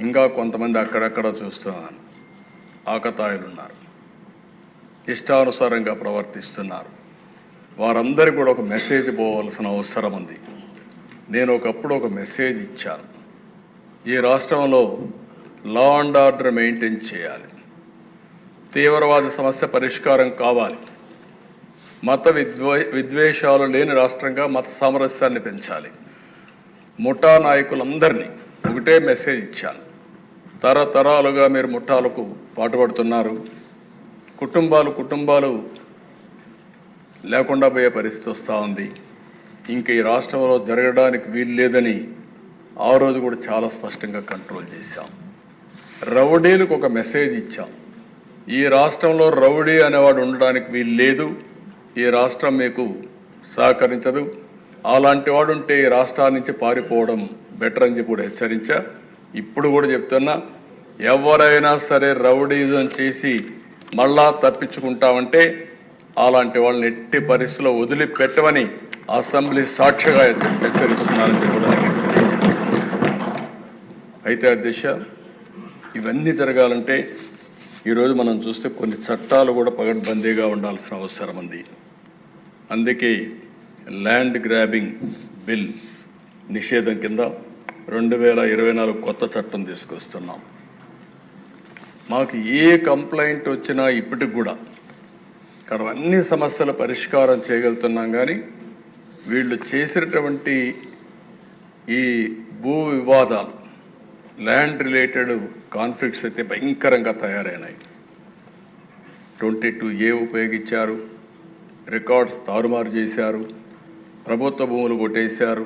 ఇంకా కొంతమంది అక్కడక్కడ చూస్తున్నాను ఆకతాయిలు ఉన్నారు, ఇష్టానుసారంగా ప్రవర్తిస్తున్నారు. వారందరికీ కూడా ఒక మెసేజ్ పోవాల్సిన అవసరం ఉంది. నేను ఒకప్పుడు ఒక మెసేజ్ ఇచ్చాను. ఈ రాష్ట్రంలో లా అండ్ ఆర్డర్ మెయింటైన్ చేయాలి, తీవ్రవాద సమస్య పరిష్కారం కావాలి, మత విద్వేషాలు లేని రాష్ట్రంగా మత సామరస్యాన్ని పెంచాలి. ముఠా నాయకులందరినీ ఒకటే మెసేజ్ ఇచ్చాను. తరతరాలుగా మీరు ముఠాలకు పాటుపడుతున్నారు, కుటుంబాలు లేకుండా పోయే పరిస్థితి వస్తూ ఉంది. ఇంక ఈ రాష్ట్రంలో జరగడానికి వీలు లేదని ఆ రోజు కూడా చాలా స్పష్టంగా కంట్రోల్ చేశాం. రౌడీలకు ఒక మెసేజ్ ఇచ్చాం. ఈ రాష్ట్రంలో రౌడీ అనేవాడు ఉండడానికి వీలు లేదు, ఈ రాష్ట్రం మీకు సహకరించదు, అలాంటి వాడు ఉంటే ఈ రాష్ట్రాల నుంచి పారిపోవడం బెటర్ అని చెప్పి కూడా హెచ్చరించా. ఇప్పుడు కూడా చెప్తున్నా, ఎవరైనా సరే రౌడీజం చేసి మళ్ళా తప్పించుకుంటామంటే అలాంటి వాళ్ళని ఎట్టి పరిస్థితుల్లో వదిలిపెట్టమని అసెంబ్లీ సాక్షిగా హెచ్చరిస్తున్నారని కూడా అయితే అధ్యక్ష, ఇవన్నీ జరగాలంటే ఈరోజు మనం చూస్తే కొన్ని చట్టాలు కూడా పగడ్బందీగా ఉండాల్సిన అవసరం ఉంది. అందుకే ల్యాండ్ గ్రాబింగ్ బిల్ నిషేధం కింద 2024 కొత్త చట్టం తీసుకొస్తున్నాం. మాకు ఏ కంప్లైంట్ వచ్చినా ఇప్పటికి కూడా ఇక్కడ అన్ని సమస్యల పరిష్కారం చేయగలుగుతున్నాం. కానీ వీళ్ళు చేసినటువంటి ఈ భూ వివాదాలు, ల్యాండ్ రిలేటెడ్ కాన్ఫ్లిక్ట్స్ అయితే భయంకరంగా తయారైనాయి. 22A ఉపయోగించారు, రికార్డ్స్ తారుమారు చేశారు, ప్రభుత్వ భూములు కొట్టేశారు,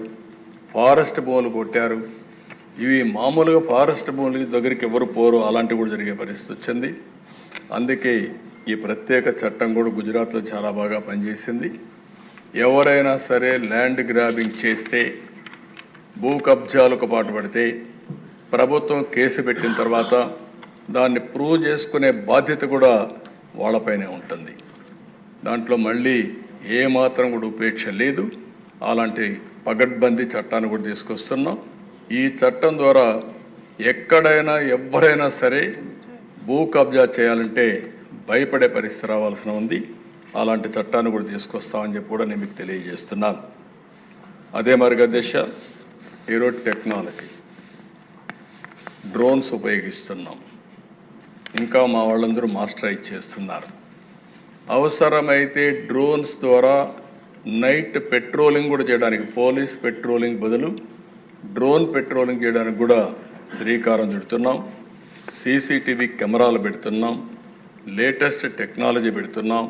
ఫారెస్ట్ భూములు కొట్టారు. ఇవి మామూలుగా ఫారెస్ట్ భూములకి దగ్గరికి ఎవరు పోరు, అలాంటివి కూడా జరిగే పరిస్థితి వచ్చింది. అందుకే ఈ ప్రత్యేక చట్టం కూడా గుజరాత్లో చాలా బాగా పనిచేసింది. ఎవరైనా సరే ల్యాండ్ గ్రాబింగ్ చేస్తే, భూ కబ్జాలకు పాటుపడితే ప్రభుత్వం కేసు పెట్టిన తర్వాత దాన్ని ప్రూవ్ చేసుకునే బాధ్యత కూడా వాళ్ళపైనే ఉంటుంది. దాంట్లో మళ్ళీ ఏమాత్రం కూడా ఉపేక్ష లేదు. అలాంటి పగడ్బందీ చట్టాన్ని కూడా తీసుకొస్తున్నాం. ఈ చట్టం ద్వారా ఎక్కడైనా ఎవరైనా సరే భూ కబ్జా చేయాలంటే భయపడే పరిస్థితి రావాల్సిన ఉంది. అలాంటి చట్టాన్ని కూడా తీసుకొస్తామని చెప్పి కూడా నేను మీకు తెలియజేస్తున్నాను. అదే మరిగా దేశ ఈరోజు టెక్నాలజీ డ్రోన్స్ ఉపయోగిస్తున్నాం. ఇంకా మా వాళ్ళందరూ మాస్టరైజ్ చేస్తున్నారు. అవసరమైతే డ్రోన్స్ ద్వారా నైట్ పెట్రోలింగ్ కూడా చేయడానికి, పోలీస్ పెట్రోలింగ్ బదులు డ్రోన్ పెట్రోలింగ్ చేయడానికి కూడా శ్రీకారం చుడుతున్నాం. CCTV కెమెరాలు పెడుతున్నాం, లేటెస్ట్ టెక్నాలజీ పెడుతున్నాం.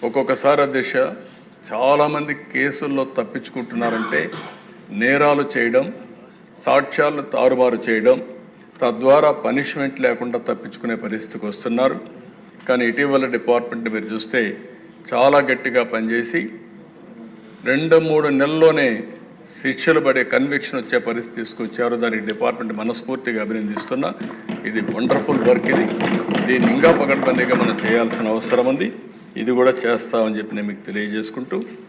ఒక్కొక్కసారి దిశ చాలామంది కేసుల్లో తప్పించుకుంటున్నారంటే నేరాలు చేయడం, సాక్ష్యాలను తారుమారు చేయడం, తద్వారా పనిష్మెంట్ లేకుండా తప్పించుకునే పరిస్థితికి వస్తున్నారు. కానీ ఇటీవల డిపార్ట్మెంట్ మీరు చూస్తే చాలా గట్టిగా పనిచేసి 2-3 నెలల్లోనే శిక్షలు పడే కన్విక్షన్ వచ్చే పరిస్థితి తీసుకొచ్చారు. దానికి డిపార్ట్మెంట్ మనస్ఫూర్తిగా అభినందిస్తున్నా. ఇది వండర్ఫుల్ వర్క్. దీన్ని ఇంకా పకడ్బందీగా మనం చేయాల్సిన అవసరం ఉంది. ఇది కూడా చేస్తామని చెప్పి నేను మీకు తెలియజేసుకుంటూ